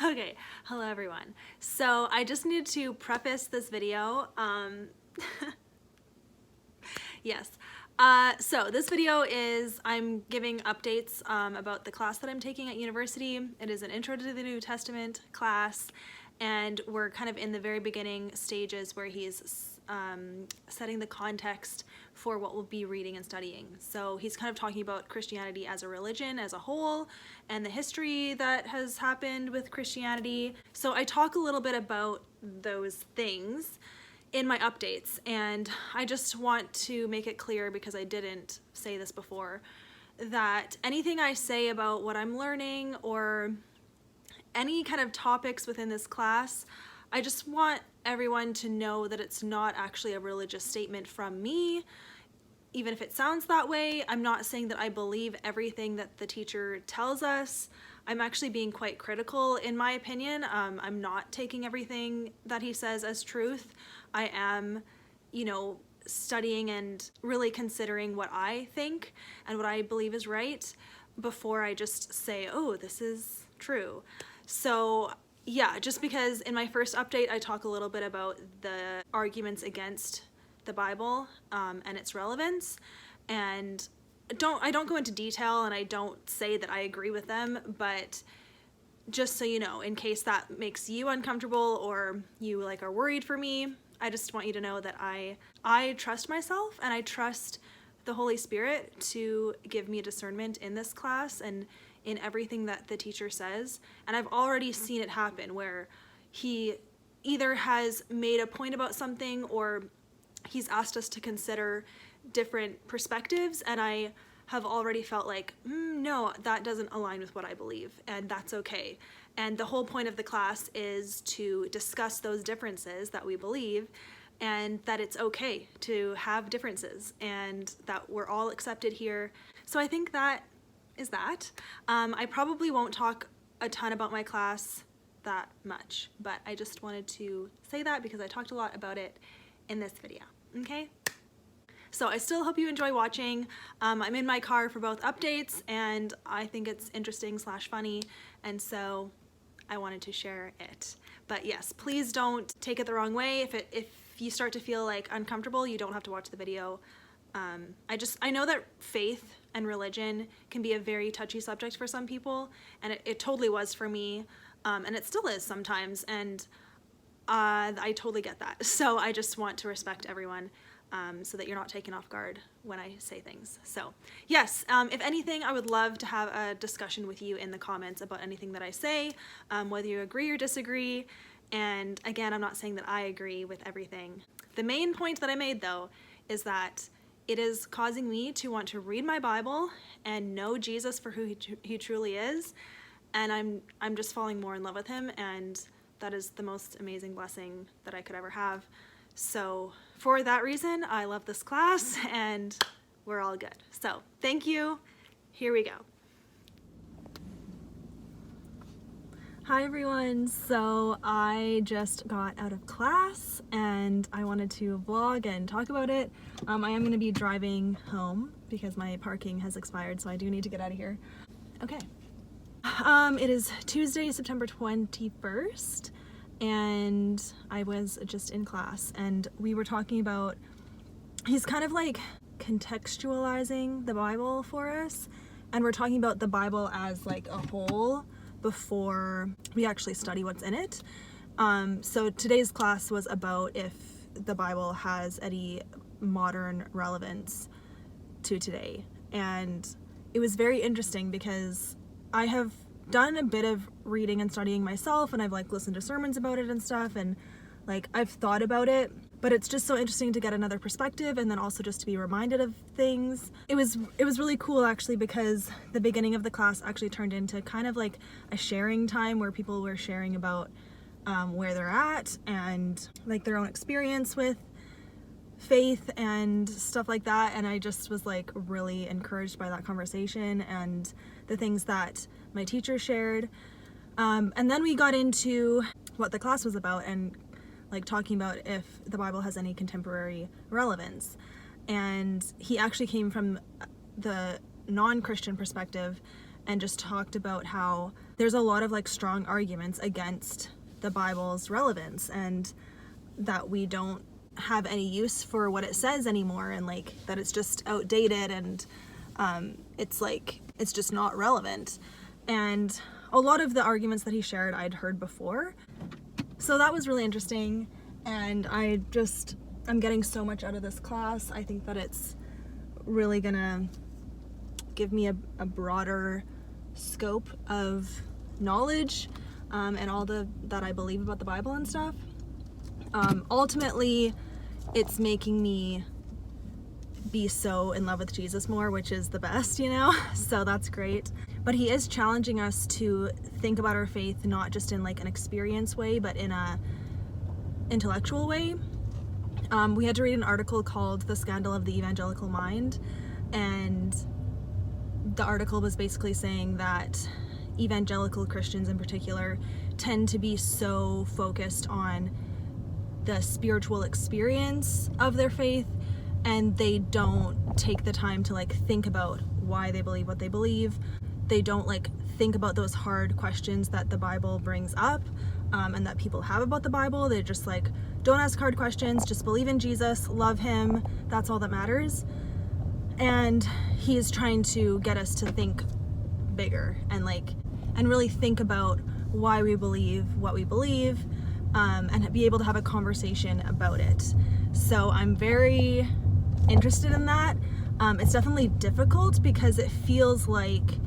Okay, hello everyone. So I just need to preface this video. Yes. So this video is, I'm giving updates about the class that I'm taking at university. It is an Intro to the New Testament class, and we're kind of in the very beginning stages where he's setting the context for what we'll be reading and studying. So he's kind of talking about Christianity as a religion as a whole and the history that has happened with Christianity. So I talk a little bit about those things in my updates, and I just want to make it clear, because I didn't say this before, that anything I say about what I'm learning or any kind of topics within this class, I just want everyone to know that it's not actually a religious statement from me. Even if it sounds that way, I'm not saying that I believe everything that the teacher tells us. I'm actually being quite critical in my opinion. I'm not taking everything that he says as truth. I am, studying and really considering what I think and what I believe is right before I just say, oh, this is true. So yeah, just because in my first update I talk a little bit about the arguments against the Bible and its relevance, and I don't go into detail and I don't say that I agree with them, but just so you know, in case that makes you uncomfortable or you are worried for me, I just want you to know that I trust myself and I trust the Holy Spirit to give me discernment in this class and in everything that the teacher says. And I've already seen it happen where he either has made a point about something or he's asked us to consider different perspectives, and I have already felt like, no, that doesn't align with what I believe, and that's okay. And the whole point of the class is to discuss those differences that we believe, and that it's okay to have differences, and that we're all accepted here. So I think that is that. I probably won't talk a ton about my class that much, but I just wanted to say that because I talked a lot about it in this video, okay? So I still hope you enjoy watching. I'm in my car for both updates, and I think it's interesting / funny, and so I wanted to share it. But yes, please don't take it the wrong way. If you start to feel uncomfortable, you don't have to watch the video. I know that faith and religion can be a very touchy subject for some people, and it totally was for me, and it still is sometimes, and I totally get that. So I just want to respect everyone so that you're not taken off guard when I say things. So yes, if anything, I would love to have a discussion with you in the comments about anything that I say, whether you agree or disagree. And again, I'm not saying that I agree with everything. The main point that I made though is that it is causing me to want to read my Bible and know Jesus for who he truly is, and I'm just falling more in love with him, and that is the most amazing blessing that I could ever have. So for that reason, I love this class and we're all good. So thank you. Here we go. Hi everyone. So I just got out of class and I wanted to vlog and talk about it. I am going to be driving home because my parking has expired, so I do need to get out of here. Okay. It is Tuesday, September 21st, and I was just in class, and we were talking about, he's kind of contextualizing the Bible for us, and we're talking about the Bible as a whole before we actually study what's in it. So today's class was about if the Bible has any modern relevance to today, and it was very interesting because I have done a bit of reading and studying myself, and I've listened to sermons about it and stuff, and I've thought about it, but it's just so interesting to get another perspective and then also just to be reminded of things. It was really cool actually, because the beginning of the class actually turned into kind of a sharing time where people were sharing about where they're at and their own experience with faith and stuff like that, and I just was really encouraged by that conversation and the things that my teacher shared. And then we got into what the class was about and talking about if the Bible has any contemporary relevance, and he actually came from the non-Christian perspective and just talked about how there's a lot of like strong arguments against the Bible's relevance, and that we don't have any use for what it says anymore, and like that it's just outdated, and it's just not relevant. And a lot of the arguments that he shared I'd heard before, so that was really interesting. And I'm getting so much out of this class. I think that it's really gonna give me a broader scope of knowledge, and all that I believe about the Bible and stuff. Ultimately, it's making me be so in love with Jesus more, which is the best, you know? So that's great. But he is challenging us to think about our faith not just in like an experience way, but in a intellectual way. We had to read an article called "The Scandal of the Evangelical Mind," and the article was basically saying that evangelical Christians in particular tend to be so focused on the spiritual experience of their faith, and they don't take the time to like think about why they believe what they believe. They don't like think about those hard questions that the Bible brings up, and that people have about the Bible. They're just like, don't ask hard questions, just believe in Jesus, love him, that's all that matters. And he's trying to get us to think bigger and really think about why we believe what we believe, and be able to have a conversation about it. So I'm very interested in that. It's definitely difficult because it feels like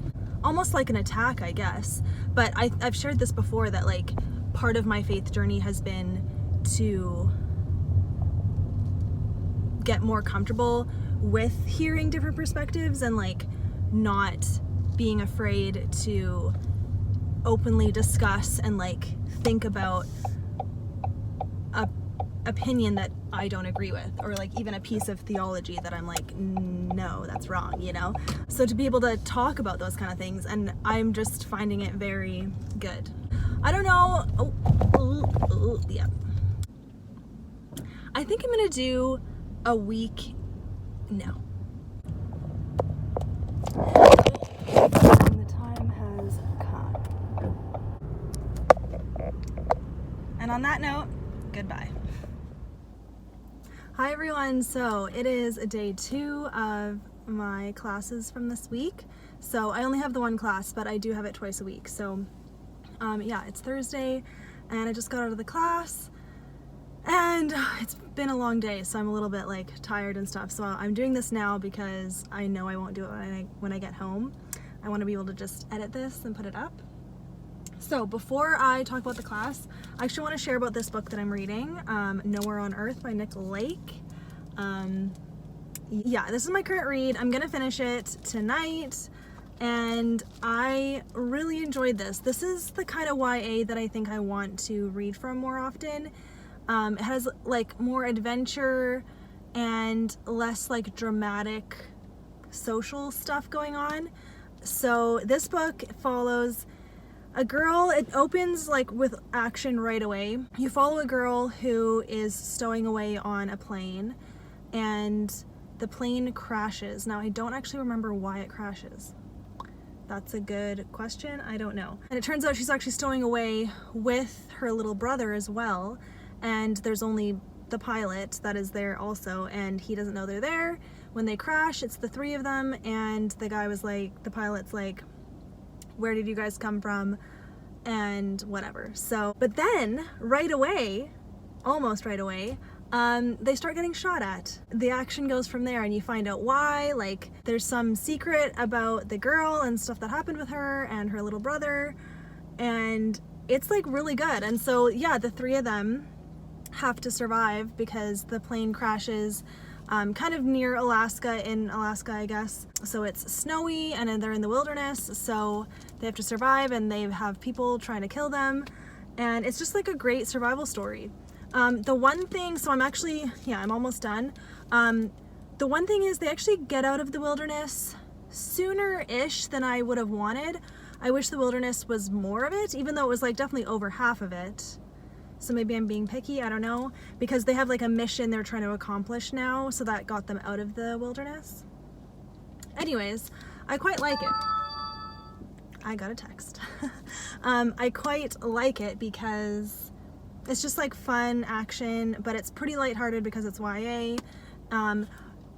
almost like an attack, I guess. But I've shared this before, that like part of my faith journey has been to get more comfortable with hearing different perspectives, and like not being afraid to openly discuss and like think about a opinion that I don't agree with, or like even a piece of theology that I'm like, no, that's wrong, you know? So to be able to talk about those kind of things, and I'm just finding it very good. I don't know. Yeah. I think I'm gonna do a week. No. The time has come. And on that note, goodbye. Hi everyone, so it is day 2 of my classes from this week. So I only have the one class, but I do have it twice a week. So yeah, it's Thursday and I just got out of the class, and it's been a long day, so I'm a little bit like tired and stuff. So I'm doing this now because I know I won't do it when I get home. I want to be able to just edit this and put it up. So before I talk about the class, I actually want to share about this book that I'm reading, Nowhere on Earth by Nick Lake. Yeah, this is my current read. I'm gonna finish it tonight, and I really enjoyed this. This is the kind of YA that I think I want to read from more often. It has like more adventure and less like dramatic social stuff going on. So this book follows a girl. It opens like with action right away. You follow a girl who is stowing away on a plane, and the plane crashes. Now I don't actually remember why it crashes. That's a good question. I don't know. And it turns out she's actually stowing away with her little brother as well, and there's only the pilot that is there also, and he doesn't know they're there. When they crash, it's the 3 of them, and the guy was like, the pilot's like, where did you guys come from, and whatever. So, but then right away, almost right away, they start getting shot at. The action goes from there, and you find out why. Like, there's some secret about the girl and stuff that happened with her and her little brother, and it's like really good. And so yeah, the 3 of them have to survive because the plane crashes kind of near Alaska, in Alaska, I guess. So it's snowy and then they're in the wilderness, so they have to survive, and they have people trying to kill them, and it's just like a great survival story. The one thing, so I'm actually, yeah, I'm almost done. The one thing is they actually get out of the wilderness sooner-ish than I would have wanted. I wish the wilderness was more of it, even though it was like definitely over half of it. So maybe I'm being picky, I don't know, because they have like a mission they're trying to accomplish now, so that got them out of the wilderness. Anyways, I quite like it. I got a text. I quite like it because it's just like fun action, but it's pretty lighthearted because it's YA.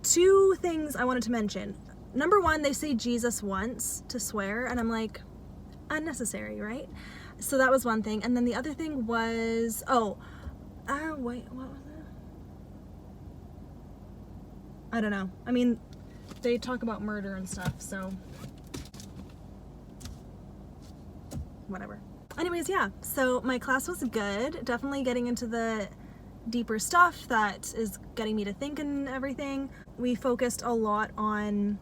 Two things I wanted to mention. Number one, they say Jesus once to swear, and I'm like, unnecessary, right? So that was one thing. And then the other thing was, wait, what was it? I don't know. I mean, they talk about murder and stuff, so whatever. Anyways, yeah, so my class was good. Definitely getting into the deeper stuff that is getting me to think and everything. We focused a lot on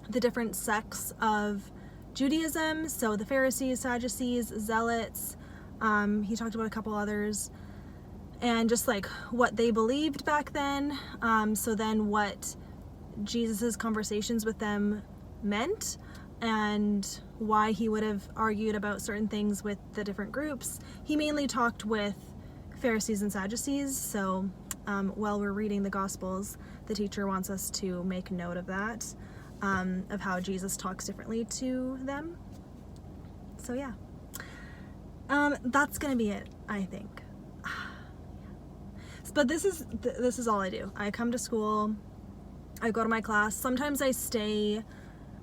the different sects of Judaism, so the Pharisees, Sadducees, Zealots. He talked about a couple others, and just like what they believed back then. So then what Jesus's conversations with them meant, and why he would have argued about certain things with the different groups. He mainly talked with Pharisees and Sadducees, so while we're reading the Gospels, the teacher wants us to make note of that, of how Jesus talks differently to them. So yeah, that's gonna be it, I think. But this is all I do. I come to school, I go to my class. Sometimes I stay.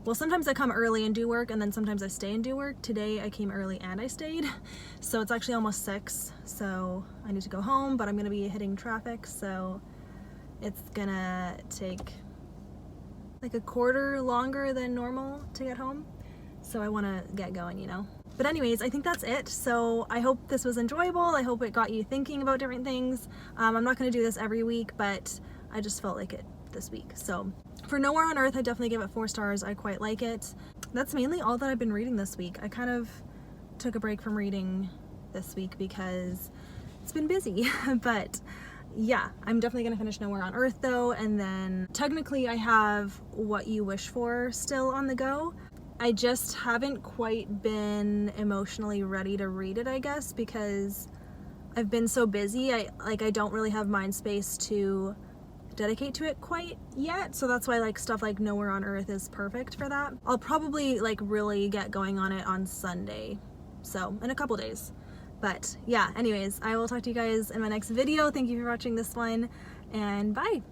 Well, sometimes I come early and do work, and then sometimes I stay and do work. Today I came early and I stayed, so it's actually almost 6, so I need to go home, but I'm gonna be hitting traffic, so it's gonna take like a quarter longer than normal to get home, so I want to get going, you know. But anyways, I think that's it. So I hope this was enjoyable. I hope it got you thinking about different things. I'm not going to do this every week, but I just felt like it this week. So for Nowhere on Earth, I definitely give it 4 stars. I quite like it. That's mainly all that I've been reading this week. I kind of took a break from reading this week because it's been busy, but yeah, I'm definitely gonna finish Nowhere on Earth though, and then technically I have What You Wish For still on the go. I just haven't quite been emotionally ready to read it, I guess, because I've been so busy. I don't really have mind space to dedicate to it quite yet, so that's why like stuff like Nowhere on Earth is perfect for that. I'll probably like really get going on it on Sunday, so in a couple days. But yeah, anyways, I will talk to you guys in my next video. Thank you for watching this one, and bye!